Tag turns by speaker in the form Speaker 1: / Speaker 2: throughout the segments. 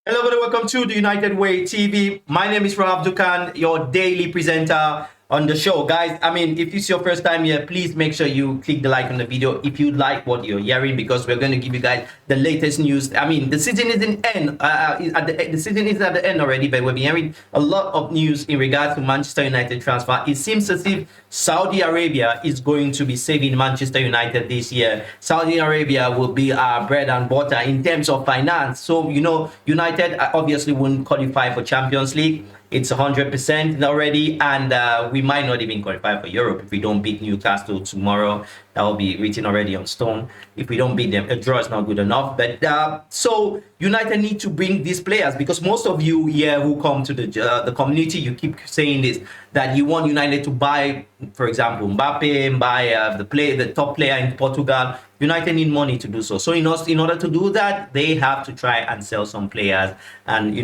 Speaker 1: Hello, everybody. Welcome to the United Way TV. My name is Rob Dukan, your daily presenter on the show. Guys, if it's your first time here, please make sure you click the like on the video if you like what you're hearing, because we're going to give you guys the latest news. The season is in end. The season is at the end already, but we've been hearing a lot of news in regards to Manchester United transfer. It seems as if Saudi Arabia is going to be saving Manchester United this year. Saudi Arabia will be our bread and butter in terms of finance. So, United obviously won't qualify for Champions League. It's 100% already, and we might not even qualify for Europe if we don't beat Newcastle tomorrow. That will be written already on stone. If we don't beat them, a draw is not good enough. But so United need to bring these players, because most of you here who come to the community, you keep saying this, that you want United to buy, for example, Mbappe, buy the top player in Portugal. United need money to do so. So in order to do that, they have to try and sell some players, and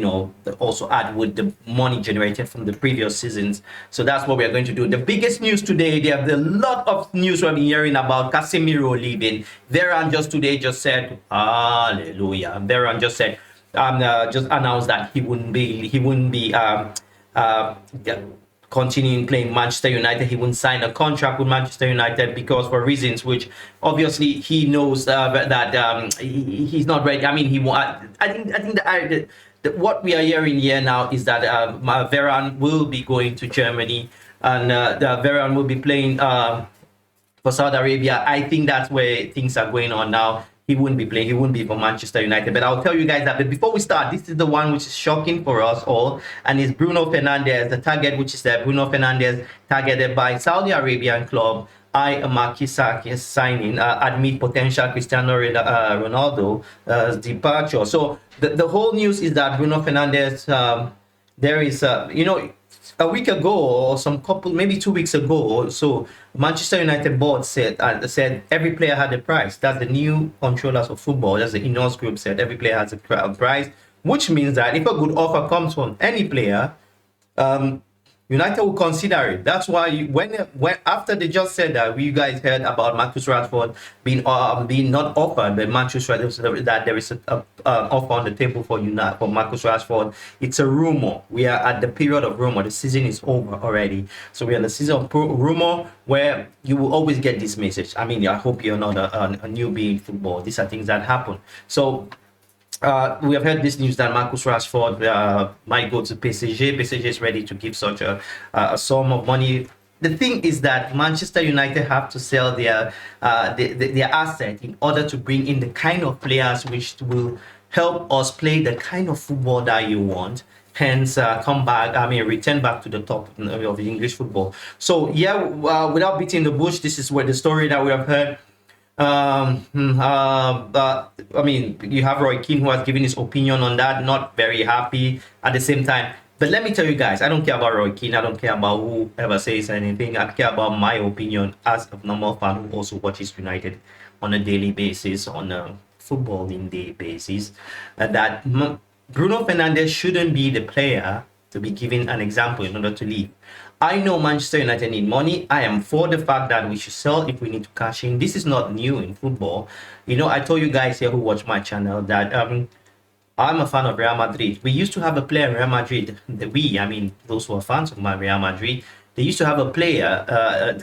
Speaker 1: also add with the money generated from the previous seasons. So that's what we are going to do. The biggest news today, there are a lot of news we've been hearing about Casemiro leaving. Veron just said, hallelujah. Veron just said, just announced that he wouldn't be continuing playing Manchester United. He wouldn't sign a contract with Manchester United because, for reasons which obviously he knows that he's not ready. What we are hearing here now is that Veron will be going to Germany, and Veron will be playing for Saudi Arabia. I think that's where things are going on now. He wouldn't be playing. He wouldn't be for Manchester United. But I'll tell you guys that. But before we start, this is the one which is shocking for us all, and it's Bruno Fernandez, the target, which is there. Bruno Fernandez targeted by Saudi Arabian club Makisaki signing amid potential Cristiano Ronaldo departure. So the whole news is that Bruno Fernandez, there is a week ago, or maybe 2 weeks ago, so Manchester United board said every player had a price. That's the new controllers of football. That's the INEOS group said every player has a price, which means that if a good offer comes from any player, United will consider it. That's why when after they just said that, you guys heard about Marcus Rashford being not offered, but Manchester that there is an offer on the table for Marcus Rashford. It's a rumor. We are at the period of rumor. The season is over already, so we are in the season of rumor, where you will always get this message. I hope you're not a newbie in football. These are things that happen. So we have heard this news that Marcus Rashford might go to PSG. PSG is ready to give such a sum of money. The thing is that Manchester United have to sell their asset in order to bring in the kind of players which will help us play the kind of football that you want. Hence, return back to the top of the English football. So yeah, without beating the bush, this is where the story that we have heard. You have Roy Keane, who has given his opinion on that, not very happy at the same time. But let me tell you guys, I don't care about Roy Keane. I don't care about whoever says anything. I care about my opinion as a normal fan who also watches United on a daily basis, on a footballing day basis, that Bruno Fernandez shouldn't be the player to be given an example in order to leave. I know Manchester United need money. I am for the fact that we should sell if we need to cash in. This is not new in football. I told you guys here who watch my channel that I'm a fan of Real Madrid. We used to have a player in Real Madrid. Those who are fans of Real Madrid, they used to have a player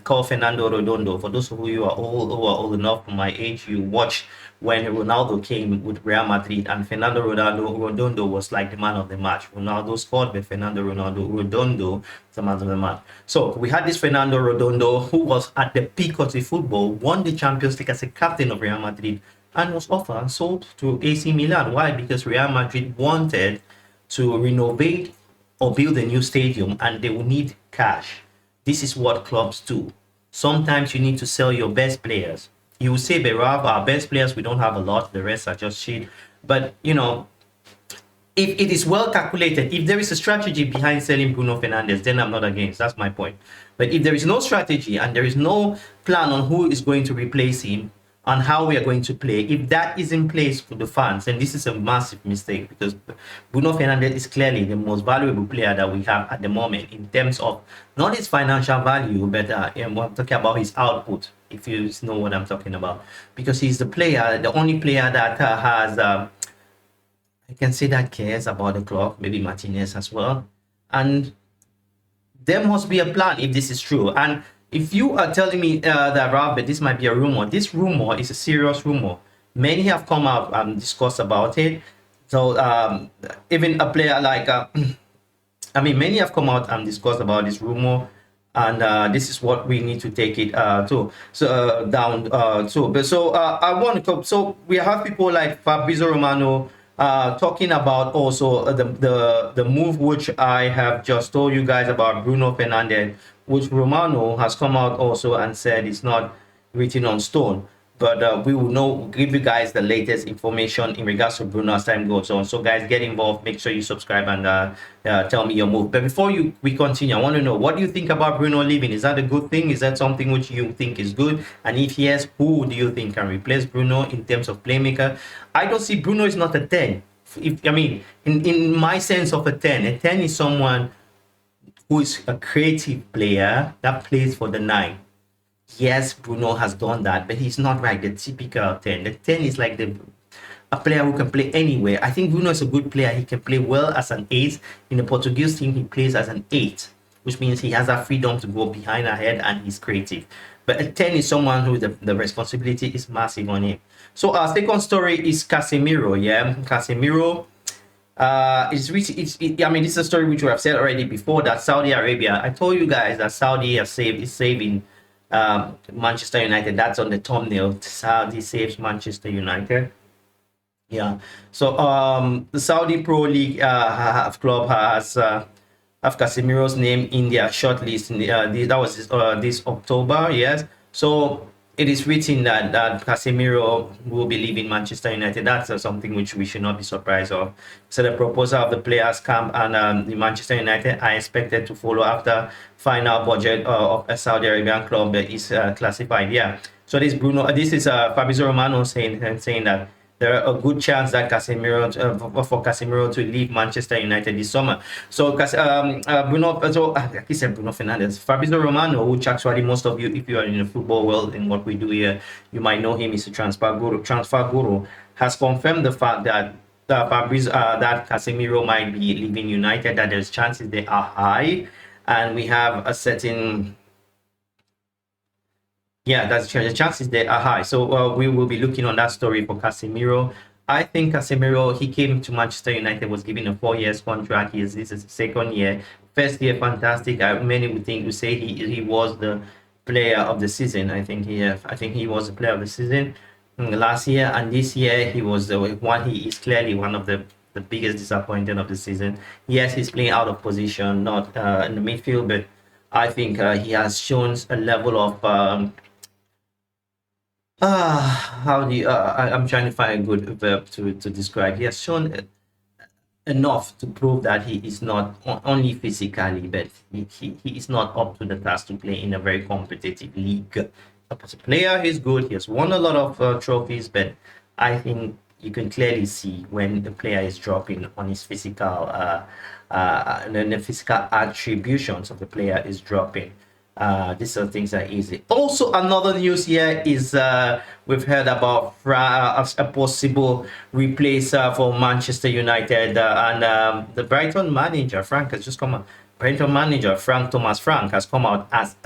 Speaker 1: called Fernando Redondo. For those of you who are old enough for my age, you watch when Ronaldo came with Real Madrid, and Fernando Redondo was like the man of the match. Ronaldo scored, but Fernando Redondo was the man of the match. So we had this Fernando Redondo, who was at the peak of the football, won the Champions League as a captain of Real Madrid, and was offered and sold to AC Milan. Why? Because Real Madrid wanted to renovate or build a new stadium, and they will need cash. This is what clubs do. Sometimes you need to sell your best players. You will say, Rob, our best players, we don't have a lot. The rest are just shit. But, if it is well calculated, if there is a strategy behind selling Bruno Fernandez, then I'm not against. That's my point. But if there is no strategy and there is no plan on who is going to replace him, on how we are going to play, if that is in place for the fans, and this is a massive mistake, because Bruno Fernandez is clearly the most valuable player that we have at the moment in terms of not his financial value, but I'm talking about his output, if you know what I'm talking about, because he's the only player that I can say that cares about the club, maybe Martinez as well. And there must be a plan if this is true. And if you are telling me that Robert, this might be a rumor, this rumor is a serious rumor. Many have come out and discussed about it. So even a player like, I mean, many have come out and discussed about this rumor, and this is what we need to take it to down to. But so I want to. So we have people like Fabrizio Romano talking about also the move which I have just told you guys about, Bruno Fernandez, which Romano has come out also and said it's not written on stone. But we will know, give you guys the latest information in regards to Bruno as time goes on. So guys, get involved, make sure you subscribe, and tell me your move. But before we continue, I want to know, what do you think about Bruno leaving? Is that a good thing? Is that something which you think is good? And if yes, who do you think can replace Bruno in terms of playmaker? I don't see Bruno is not a 10. I mean, in my sense of a 10 is someone who is a creative player that plays for the 9. Yes, Bruno has done that, but he's not like the typical 10. The 10 is like a player who can play anywhere. I think Bruno is a good player. He can play well as an 8. In the Portuguese team, he plays as an 8, which means he has that freedom to go behind ahead and he's creative. But a 10 is someone who the responsibility is massive on him. So our second story is Casemiro. Yeah, Casemiro. I mean, this is a story which we have said already before, that Saudi Arabia, I told you guys that Saudi is saving Manchester United. That's on the thumbnail. Saudi saves Manchester United. Yeah. So the Saudi Pro League club has have Casemiro's name in their shortlist. That was this October. Yes. So it is written that Casemiro will be leaving Manchester United. That's something which we should not be surprised of. So the proposal of the players camp and the Manchester United are expected to follow after final budget of a Saudi Arabian club that is classified. Yeah. So this is Fabrizio Romano saying that there are a good chance that for Casemiro to leave Manchester United this summer. So he said Bruno Fernandez, Fabrizio Romano, which actually most of you, if you are in the football world in what we do here, you might know him. He's a transfer guru, has confirmed the fact that that Casemiro might be leaving United, that there's chances they are high, and we have a certain. Yeah, that's the chances there are high. So we will be looking on that story for Casemiro. I think Casemiro, he came to Manchester United, was given a 4 years contract. This is the second year. First year, fantastic. Many would say he was the player of the season. I think he was the player of the season last year, and this year he was the one. He is clearly one of the biggest disappointment of the season. Yes, he's playing out of position, not in the midfield, but I think he has shown a level of I'm trying to find a good verb to describe. He has shown enough to prove that he is not only physically, but he is not up to the task to play in a very competitive league. As a player, he's good. He has won a lot of trophies, but I think you can clearly see when the player is dropping on his physical, the physical attributions of the player is dropping. These are things that are easy. Also, another news here is we've heard about a possible replacer for Manchester United, and the Brighton manager Frank has just come out. Brighton manager Thomas Frank has come out as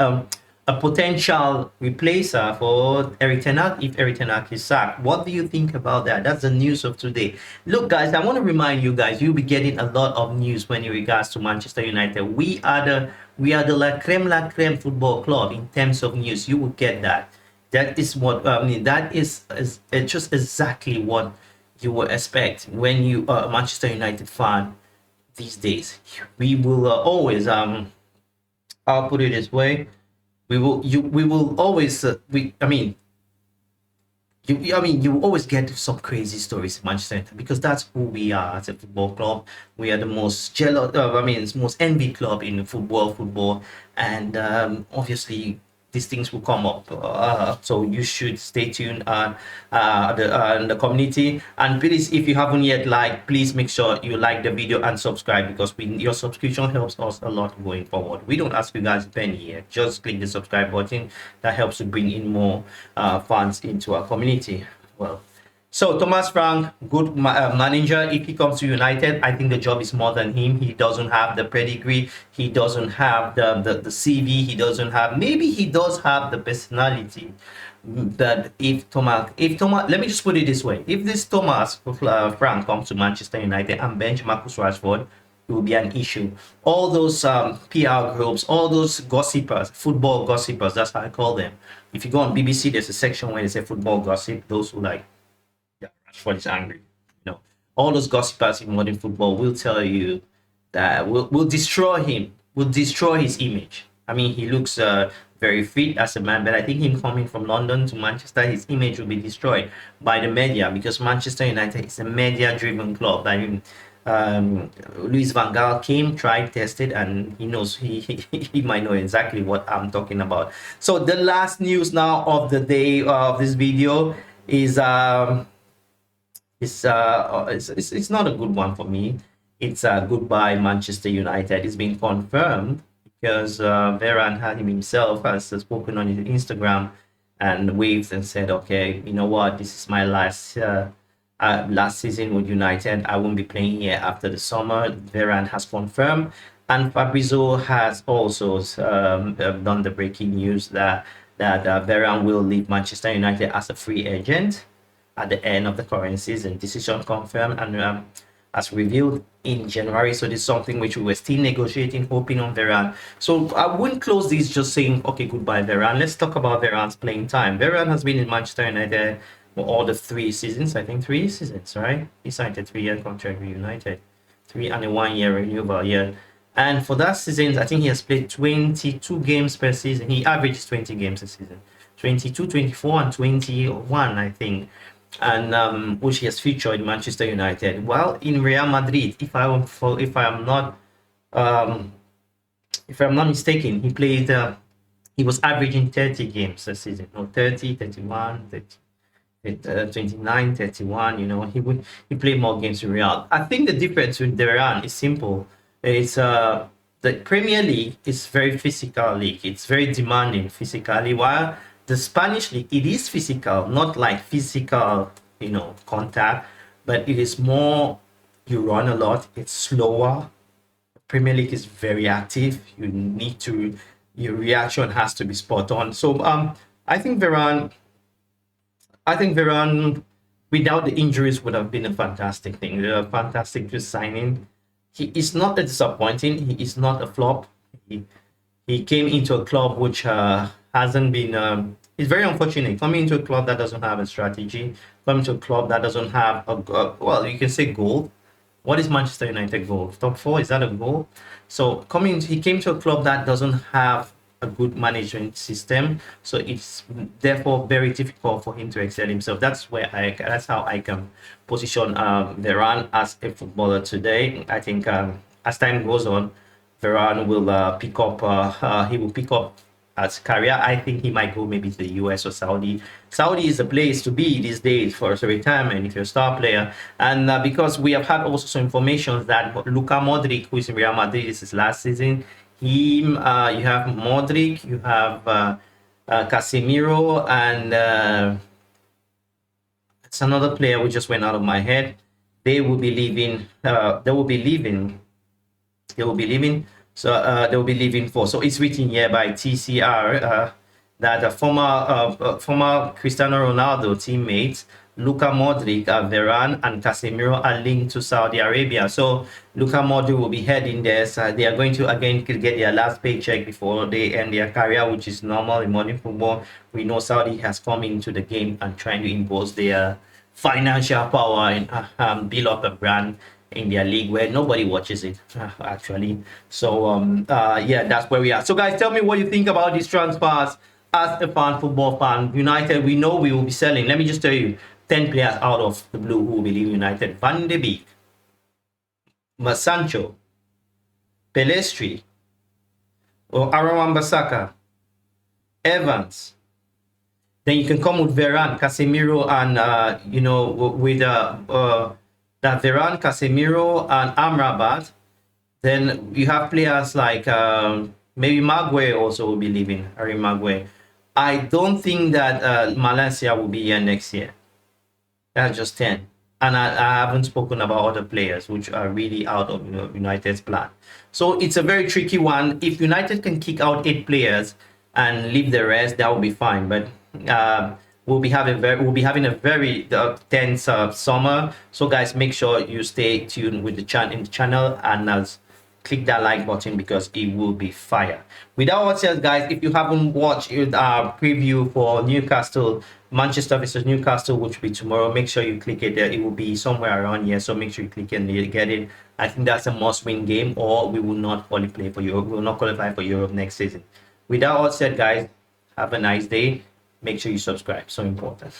Speaker 1: a potential replacer for Erik ten Hag if Erik ten Hag is sacked. What do you think about that? That's the news of today. Look, guys, I want to remind you guys, you'll be getting a lot of news when in regards to Manchester United. We are the la creme football club in terms of news. You will get that. That is what I mean. That is just exactly what you would expect when you are a Manchester United fan these days. We will always I'll put it this way. We will always you always get some crazy stories in Manchester United, because that's who we are as a football club. We are the most jealous, most envied club in football, and obviously these things will come up. So you should stay tuned on the community. And please, if you haven't yet liked, please make sure you like the video and subscribe, because your subscription helps us a lot going forward. We don't ask you guys a penny here. Just click the subscribe button. That helps to bring in more fans into our community. Well, So Thomas Frank, good manager. If he comes to United, I think the job is more than him. He doesn't have the pedigree. He doesn't have the CV. He doesn't have. Maybe he does have the personality. That if Thomas, let me just put it this way: if this Thomas Frank comes to Manchester United and bench Marcus Rashford, it will be an issue. All those PR groups, all those gossipers, football gossipers, that's how I call them. If you go on BBC, there's a section where they say football gossip. Those who like, yeah, Rashford is angry. All those gossipers in modern football will tell you that will destroy him, will destroy his image. I mean, he looks very fit as a man, but I think him coming from London to Manchester, his image will be destroyed by the media because Manchester United is a media-driven club. I mean, Louis Van Gaal came, tried, tested, and he knows he might know exactly what I'm talking about. So the last news now of the day of this video is it's not a good one for me. It's goodbye Manchester United. It's been confirmed because Veron had himself has spoken on his Instagram and waved and said, "Okay, you know what? This is my last season with United. I won't be playing here after the summer." Veron has confirmed, and Fabrizio has also done the breaking news that Veron will leave Manchester United as a free agent at the end of the current season. Decision confirmed and as revealed in January. So this is something which we were still negotiating, hoping on Veron. So I wouldn't close this just saying, okay, goodbye, Veron. Let's talk about Veron's playing time. Veron has been in Manchester United for all the 3 seasons. I think 3 seasons, right? He signed a 3-year contract with United. 3 and a 1-year renewal, yeah. And for that season, I think he has played 22 games per season. He averages 20 games a season. 22, 24, and 21, I think. And which he has featured in Manchester United. While in Real Madrid, if I'm not mistaken, he was averaging 30 games a season. No, 30, 31, 30, 29, 31. He played more games in Real. I think the difference with Veron is simple. It's the Premier League is very physical league. It's very demanding physically, while the Spanish league, it is physical, not like physical, contact, but it is more, you run a lot, it's slower. Premier League is very active. Your reaction has to be spot on. So I think Veron without the injuries would have been a fantastic thing, a fantastic signing. He is not a disappointing, he is not a flop. He came into a club which hasn't been it's very unfortunate coming into a club that doesn't have a strategy, coming to a club that doesn't have well, you can say goal. What is Manchester United goal? Top 4, is that a goal? So he came to a club that doesn't have a good management system, so it's therefore very difficult for him to excel himself. That's how I can position Veron as a footballer today. I think as time goes on, Veron will pick up as career. I think he might go maybe to the US or Saudi. Saudi is the place to be these days for a retirement if you're a star player. And because we have had also some information that Luka Modric, who is in Real Madrid, this is last season. You have Modric, you have Casemiro, and it's another player which just went out of my head. They will be leaving. They will be leaving. So they will be leaving for. So it's written here by TCR that a former Cristiano Ronaldo teammates Luka Modric, Veron, and Casemiro are linked to Saudi Arabia. So Luka Modric will be heading there. So they are going to again get their last paycheck before they end their career, which is normal in modern football. We know Saudi has come into the game and trying to impose their financial power and build up a brand in their league where nobody watches it actually. So yeah, that's where we are. So guys, tell me what you think about these transfers as a football fan. United, we know we will be selling. Let me just tell you, 10 players out of the blue who will be leaving United: Van de Beek, Sancho, Pelestri, or Aaron Wan-Bissaka, Evans. Then you can come with Veron, Casemiro, and with that Veron, Casemiro, and Amrabat. Then you have players like maybe Maguire also will be leaving, Harry Maguire. I don't think that Malaysia will be here next year. That's just 10. And I haven't spoken about other players which are really out of United's plan. So it's a very tricky one. If United can kick out 8 players and leave the rest, that will be fine. But we'll be having a very tense summer. So guys, make sure you stay tuned with the channel and click that like button because it will be fire. Without what said, guys, if you haven't watched our preview for Manchester versus Newcastle, which will be tomorrow, make sure you click it there. It will be somewhere around here, so make sure you click it and get it. I think that's a must-win game, or we will not qualify for Europe. We will not qualify for Europe next season. Without all said, guys, have a nice day. Make sure you subscribe. So important.